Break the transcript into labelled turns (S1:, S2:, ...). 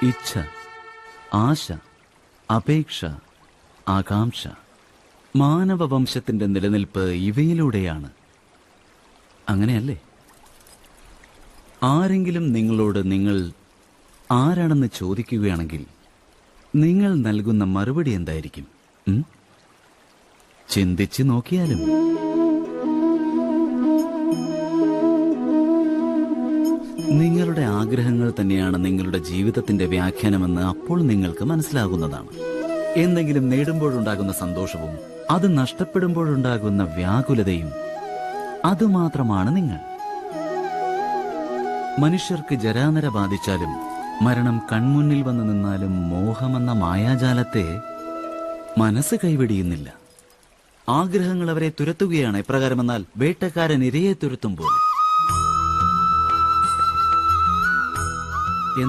S1: ഇച്ഛ, ആശ, അപേക്ഷ, ആകാംക്ഷ. മാനവവംശത്തിന്റെ നിലനിൽപ്പ് ഇവയിലൂടെയാണ്. അങ്ങനെയല്ലേ? ആരെങ്കിലും നിങ്ങളോട് നിങ്ങൾ ആരാണെന്ന് ചോദിക്കുകയാണെങ്കിൽ നിങ്ങൾ നൽകുന്ന മറുപടി എന്തായിരിക്കും? ചിന്തിച്ചു നോക്കിയാലും. നിങ്ങളുടെ ആഗ്രഹങ്ങൾ തന്നെയാണ് നിങ്ങളുടെ ജീവിതത്തിന്റെ വ്യാഖ്യാനമെന്ന് അപ്പോൾ നിങ്ങൾക്ക് മനസ്സിലാകുന്നതാണ്. എന്തെങ്കിലും നേടുമ്പോഴുണ്ടാകുന്ന സന്തോഷവും അത് നഷ്ടപ്പെടുമ്പോഴുണ്ടാകുന്ന വ്യാകുലതയും അതുമാത്രമാണ് നിങ്ങൾ. മനുഷ്യർക്ക് ജരാനര ബാധിച്ചാലും മരണം കൺമുന്നിൽ വന്നു നിന്നാലും മോഹമെന്ന മായാജാലത്തെ മനസ്സ് കൈവെടിയുന്നില്ല. ആഗ്രഹങ്ങൾ അവരെ തുരത്തുകയാണ്. എപ്രകാരമെന്നാൽ വേട്ടക്കാരൻ ഇരയെ തുരത്തും പോലെ.